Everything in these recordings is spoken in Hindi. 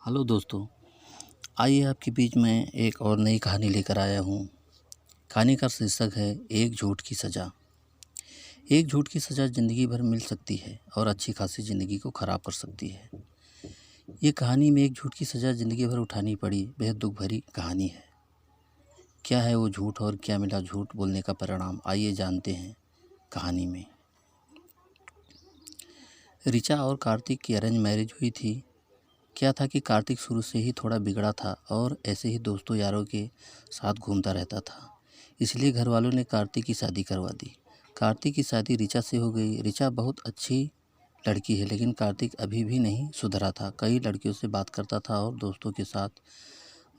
हेलो दोस्तों, आइए आपके बीच में एक और नई कहानी लेकर आया हूँ। कहानी का शीर्षक है एक झूठ की सज़ा। एक झूठ की सज़ा ज़िंदगी भर मिल सकती है और अच्छी खासी ज़िंदगी को ख़राब कर सकती है। ये कहानी में एक झूठ की सज़ा ज़िंदगी भर उठानी पड़ी बेहद दुख भरी कहानी है। क्या है वो झूठ और क्या मिला झूठ बोलने का परिणाम, आइए जानते हैं कहानी में। ऋचा और कार्तिक की अरेंज मैरिज हुई थी। क्या था कि कार्तिक शुरू से ही थोड़ा बिगड़ा था और ऐसे ही दोस्तों यारों के साथ घूमता रहता था। इसलिए घर वालों ने कार्तिक की शादी करवा दी। कार्तिक की शादी ऋचा से हो गई। ऋचा बहुत अच्छी लड़की है, लेकिन कार्तिक अभी भी नहीं सुधरा था। कई लड़कियों से बात करता था और दोस्तों के साथ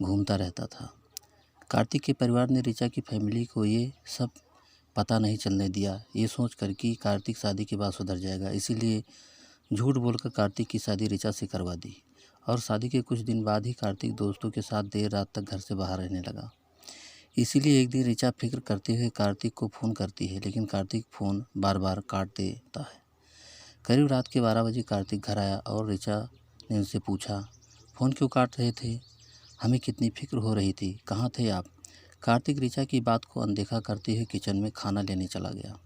घूमता रहता था। कार्तिक के परिवार ने ऋचा की फैमिली को ये सब पता नहीं चलने दिया, ये सोच कर कि कार्तिक शादी के बाद सुधर जाएगा। इसीलिए झूठ बोलकर कार्तिक की शादी ऋचा से करवा दी और शादी के कुछ दिन बाद ही कार्तिक दोस्तों के साथ देर रात तक घर से बाहर रहने लगा। इसीलिए एक दिन ऋचा फिक्र करते हुए कार्तिक को फ़ोन करती है, लेकिन कार्तिक फ़ोन बार बार काट देता है। करीब रात के 12 बजे कार्तिक घर आया और ऋचा ने उनसे पूछा, फ़ोन क्यों काट रहे थे? हमें कितनी फिक्र हो रही थी, कहाँ थे आप? कार्तिक ऋचा की बात को अनदेखा करते हुए किचन में खाना लेने चला गया।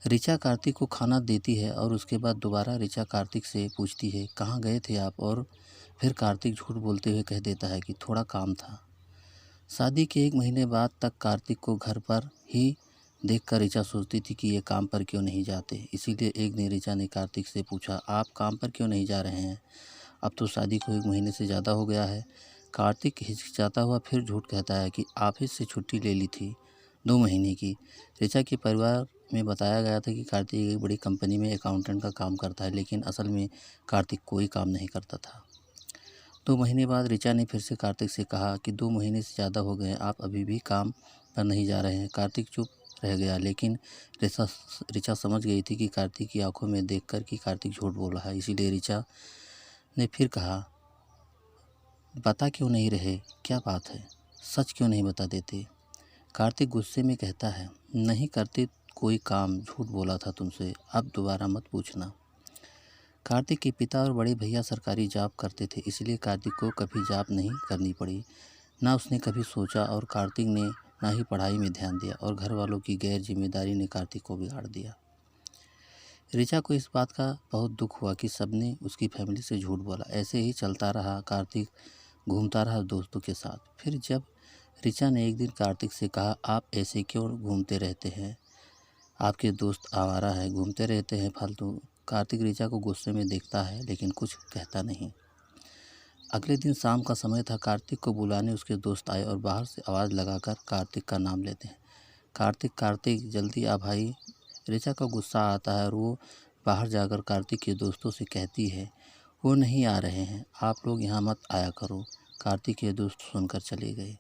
ऋचा कार्तिक को खाना देती है और उसके बाद दोबारा ऋचा कार्तिक से पूछती है, कहाँ गए थे आप? और फिर कार्तिक झूठ बोलते हुए कह देता है कि थोड़ा काम था। शादी के 1 महीने बाद तक कार्तिक को घर पर ही देखकर ऋचा सोचती थी कि ये काम पर क्यों नहीं जाते। इसीलिए एक दिन ऋचा ने कार्तिक से पूछा, आप काम पर क्यों नहीं जा रहे हैं? अब तो शादी को 1 महीने से ज़्यादा हो गया है। कार्तिक हिचकिचाता हुआ फिर झूठ कहता है कि ऑफिस से छुट्टी ले ली थी 2 महीने की। ऋचा के परिवार में बताया गया था कि कार्तिक एक बड़ी कंपनी में अकाउंटेंट का काम करता है, लेकिन असल में कार्तिक कोई काम नहीं करता था। 2 महीने बाद ऋचा ने फिर से कार्तिक से कहा कि 2 महीने से ज़्यादा हो गए, आप अभी भी काम पर नहीं जा रहे हैं। कार्तिक चुप रह गया, लेकिन ऋचा समझ गई थी कि कार्तिक की आंखों में देखकर कि कार्तिक झूठ बोल रहा है। इसीलिए ऋचा ने फिर कहा, बता क्यों नहीं रहे? क्या बात है? सच क्यों नहीं बता देते? कार्तिक गुस्से में कहता है, नहीं करते कोई काम, झूठ बोला था तुमसे, अब दोबारा मत पूछना। कार्तिक के पिता और बड़े भैया सरकारी जॉब करते थे, इसलिए कार्तिक को कभी जॉब नहीं करनी पड़ी। ना उसने कभी सोचा और कार्तिक ने ना ही पढ़ाई में ध्यान दिया और घर वालों की गैर जिम्मेदारी ने कार्तिक को बिगाड़ दिया। ऋचा को इस बात का बहुत दुख हुआ कि सबने उसकी फैमिली से झूठ बोला। ऐसे ही चलता रहा। कार्तिक घूमता रहा दोस्तों के साथ। फिर जब ऋचा ने एक दिन कार्तिक से कहा, आप ऐसे क्यों घूमते रहते हैं? आपके दोस्त आवारा है, घूमते रहते हैं फालतू। कार्तिक ऋचा को गुस्से में देखता है, लेकिन कुछ कहता नहीं। अगले दिन शाम का समय था। कार्तिक को बुलाने उसके दोस्त आए और बाहर से आवाज़ लगाकर कार्तिक का नाम लेते हैं, कार्तिक कार्तिक जल्दी आ भाई। ऋचा का गुस्सा आता है और वो बाहर जाकर कार्तिक के दोस्तों से कहती है, वो नहीं आ रहे हैं, आप लोग यहाँ मत आया करो। कार्तिक के दोस्त सुनकर चले गए।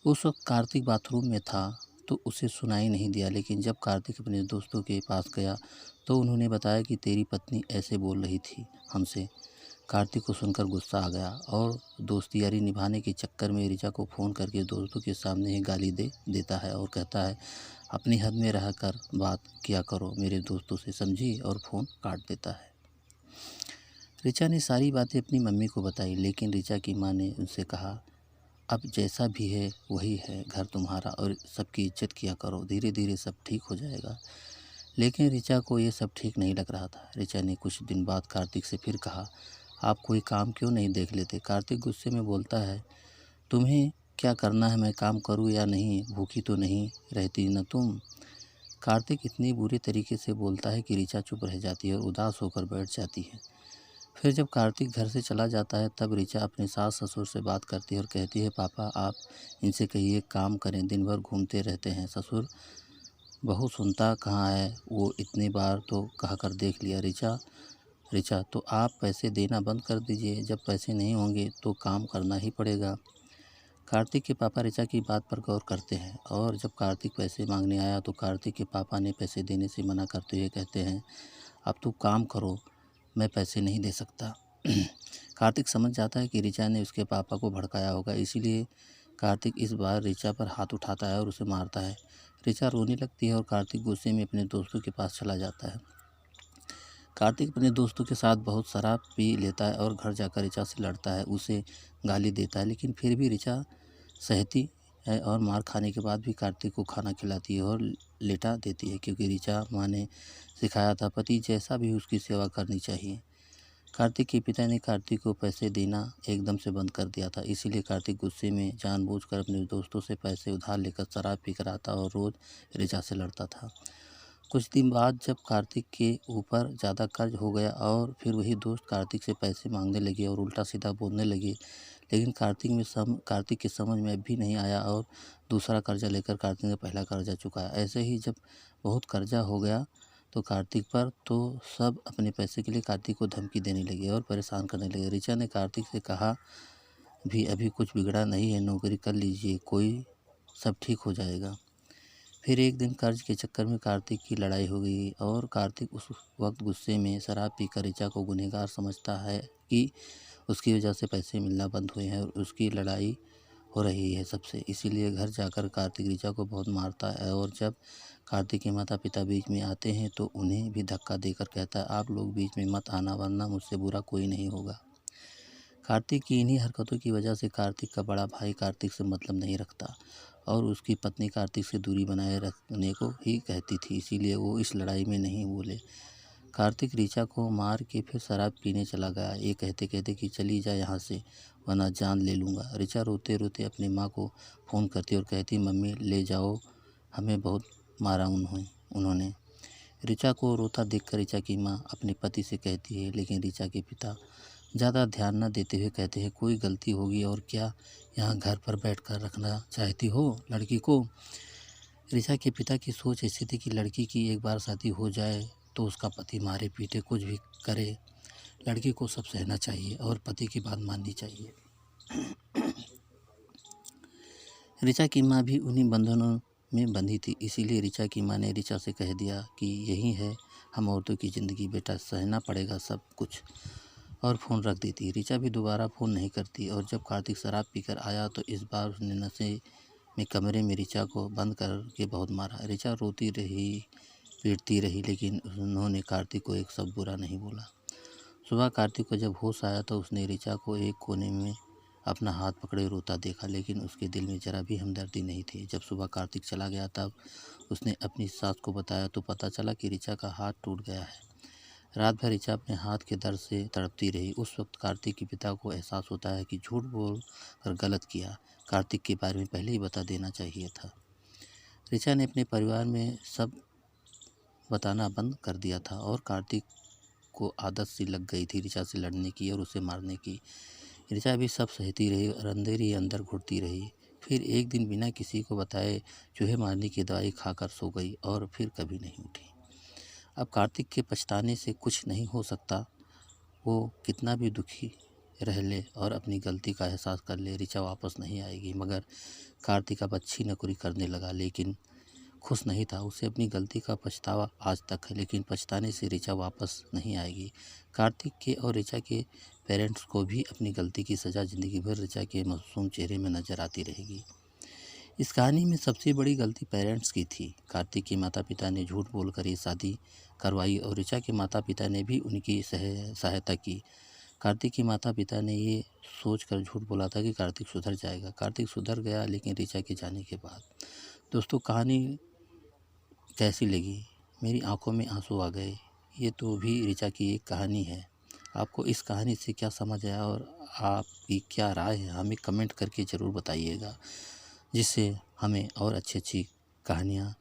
उस वक्त कार्तिक बाथरूम में था तो उसे सुनाई नहीं दिया, लेकिन जब कार्तिक अपने दोस्तों के पास गया तो उन्होंने बताया कि तेरी पत्नी ऐसे बोल रही थी हमसे। कार्तिक को सुनकर गुस्सा आ गया और दोस्ती यारी निभाने के चक्कर में ऋचा को फ़ोन करके दोस्तों के सामने ही गाली दे देता है और कहता है, अपनी हद में रहकर बात किया करो मेरे दोस्तों से, समझी? और फ़ोन काट देता है। ऋचा ने सारी बातें अपनी मम्मी को बताई, लेकिन ऋचा की माँ ने उनसे कहा, अब जैसा भी है वही है, घर तुम्हारा और सबकी इज्जत किया करो, धीरे धीरे सब ठीक हो जाएगा। लेकिन ऋचा को ये सब ठीक नहीं लग रहा था। ऋचा ने कुछ दिन बाद कार्तिक से फिर कहा, आप कोई काम क्यों नहीं देख लेते? कार्तिक गुस्से में बोलता है, तुम्हें क्या करना है, मैं काम करूं या नहीं? भूखी तो नहीं रहती न तुम? कार्तिक इतनी बुरी तरीके से बोलता है कि ऋचा चुप रह जाती है और उदास होकर बैठ जाती है। फिर जब कार्तिक घर से चला जाता है तब ऋचा अपने सास ससुर से बात करती है और कहती है, पापा आप इनसे कहिए काम करें, दिन भर घूमते रहते हैं। ससुर बहू सुनता कहाँ है, वो इतनी बार तो कहा कर देख लिया। ऋचा तो आप पैसे देना बंद कर दीजिए, जब पैसे नहीं होंगे तो काम करना ही पड़ेगा। कार्तिक के पापा ऋचा की बात पर गौर करते हैं और जब कार्तिक पैसे मांगने आया तो कार्तिक के पापा ने पैसे देने से मना करते हुए कहते हैं, अब तू काम करो, मैं पैसे नहीं दे सकता। कार्तिक समझ जाता है कि ऋचा ने उसके पापा को भड़काया होगा, इसीलिए कार्तिक इस बार ऋचा पर हाथ उठाता है और उसे मारता है। ऋचा रोने लगती है और कार्तिक गुस्से में अपने दोस्तों के पास चला जाता है। कार्तिक अपने दोस्तों के साथ बहुत शराब पी लेता है और घर जाकर ऋचा से लड़ता है, उसे गाली देता है, लेकिन फिर भी ऋचा सहती है और मार खाने के बाद भी कार्तिक को खाना खिलाती है और लेटा देती है, क्योंकि ऋचा माँ ने सिखाया था पति जैसा भी उसकी सेवा करनी चाहिए। कार्तिक के पिता ने कार्तिक को पैसे देना एकदम से बंद कर दिया था, इसीलिए कार्तिक गुस्से में जानबूझकर अपने दोस्तों से पैसे उधार लेकर शराब पीकर आता और रोज़ ऋचा से लड़ता था। कुछ दिन बाद जब कार्तिक के ऊपर ज़्यादा कर्ज हो गया और फिर वही दोस्त कार्तिक से पैसे मांगने लगे और उल्टा सीधा बोलने लगे, लेकिन कार्तिक के समझ में भी नहीं आया और दूसरा कर्जा लेकर कार्तिक ने पहला कर्जा चुकाया। ऐसे ही जब बहुत कर्जा हो गया तो कार्तिक पर, तो सब अपने पैसे के लिए कार्तिक को धमकी देने लगे और परेशान करने लगे। ऋचा ने कार्तिक से कहा भी अभी कुछ बिगड़ा नहीं है, नौकरी कर लीजिए, कोई सब ठीक हो जाएगा। फिर एक दिन कर्ज के चक्कर में कार्तिक की लड़ाई हो गई और कार्तिक उस वक्त गुस्से में शराब पीकर ऋचा को गुनहगार समझता है कि उसकी वजह से पैसे मिलना बंद हुए हैं और उसकी लड़ाई हो रही है सबसे। इसीलिए घर जाकर कार्तिक ऋचा को बहुत मारता है और जब कार्तिक के माता पिता बीच में आते हैं तो उन्हें भी धक्का देकर कहता है, आप लोग बीच में मत आना वरना मुझसे बुरा कोई नहीं होगा। कार्तिक की इन्हीं हरकतों की वजह से कार्तिक का बड़ा भाई कार्तिक से मतलब नहीं रखता और उसकी पत्नी कार्तिक से दूरी बनाए रखने को ही कहती थी, इसीलिए वो इस लड़ाई में नहीं बोले। कार्तिक ऋचा को मार के फिर शराब पीने चला गया, ये कहते कहते कि चली जा यहाँ से वरना जान ले लूँगा। ऋचा रोते रोते अपनी माँ को फ़ोन करती और कहती, मम्मी ले जाओ, हमें बहुत मारा उन्होंने। ऋचा को रोता देखकर ऋचा की माँ अपने पति से कहती है, लेकिन ऋचा के पिता ज़्यादा ध्यान न देते हुए कहते हैं, कोई गलती होगी और क्या यहाँ घर पर बैठकर रखना चाहती हो लड़की को। ऋचा के पिता की सोच ऐसी थी कि लड़की की एक बार शादी हो जाए तो उसका पति मारे पीटे कुछ भी करे, लड़की को सब सहना चाहिए और पति की बात माननी चाहिए। ऋचा की माँ भी उन्हीं बंधनों में बंधी थी, इसीलिए ऋचा की माँ ने ऋचा से कह दिया कि यही है हम औरतों की ज़िंदगी, बेटा सहना पड़ेगा सब कुछ, और फ़ोन रख देती। ऋचा भी दोबारा फ़ोन नहीं करती और जब कार्तिक शराब पीकर आया तो इस बार उसने नशे में कमरे में ऋचा को बंद करके बहुत मारा। ऋचा रोती रही, पीटती रही, लेकिन उन्होंने कार्तिक को एक शब्द बुरा नहीं बोला। सुबह कार्तिक को जब होश आया तो उसने ऋचा को एक कोने में अपना हाथ पकड़े रोता देखा, लेकिन उसके दिल में ज़रा भी हमदर्दी नहीं थी। जब सुबह कार्तिक चला गया तब उसने अपनी सास को बताया तो पता चला कि ऋचा का हाथ टूट गया है। रात भर ऋचा अपने हाथ के दर्द से तड़पती रही। उस वक्त कार्तिक के पिता को एहसास होता है कि झूठ बोल कर गलत किया, कार्तिक के बारे में पहले ही बता देना चाहिए था। ऋचा ने अपने परिवार में सब बताना बंद कर दिया था और कार्तिक को आदत सी लग गई थी ऋचा से लड़ने की और उसे मारने की। ऋचा भी सब सहती रही और अंधेरी अंदर घुटती रही। फिर एक दिन बिना किसी को बताए चूहे मारने की दवाई खाकर सो गई और फिर कभी नहीं उठी। अब कार्तिक के पछताने से कुछ नहीं हो सकता, वो कितना भी दुखी रह ले और अपनी गलती का एहसास कर ले, ऋचा वापस नहीं आएगी। मगर कार्तिक अब अच्छी नौकरी करने लगा, लेकिन खुश नहीं था। उसे अपनी गलती का पछतावा आज तक है, लेकिन पछताने से ऋचा वापस नहीं आएगी। कार्तिक के और ऋचा के पेरेंट्स को भी अपनी गलती की सज़ा ज़िंदगी भर ऋचा के मासूम चेहरे में नज़र आती रहेगी। इस कहानी में सबसे बड़ी गलती पेरेंट्स की थी। कार्तिक के माता पिता ने झूठ बोलकर ये शादी करवाई और ऋचा के माता पिता ने भी उनकी सहायता की। कार्तिक के माता पिता ने ये सोचकर झूठ बोला था कि कार्तिक सुधर जाएगा। कार्तिक सुधर गया, लेकिन ऋचा के जाने के बाद। दोस्तों, कहानी कैसी लगी? मेरी आंखों में आंसू आ गए। ये तो भी ऋचा की एक कहानी है। आपको इस कहानी से क्या समझ आया और आपकी क्या राय है, हमें कमेंट करके ज़रूर बताइएगा, जिससे हमें और अच्छी कहानियाँ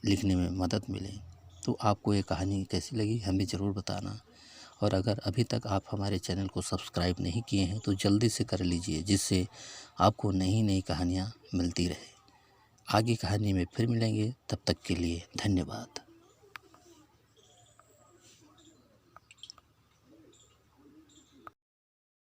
लिखने में मदद मिले। तो आपको ये कहानी कैसी लगी हमें ज़रूर बताना, और अगर अभी तक आप हमारे चैनल को सब्सक्राइब नहीं किए हैं तो जल्दी से कर लीजिए, जिससे आपको नई नई कहानियाँ मिलती रहे। आगे कहानी में फिर मिलेंगे, तब तक के लिए धन्यवाद।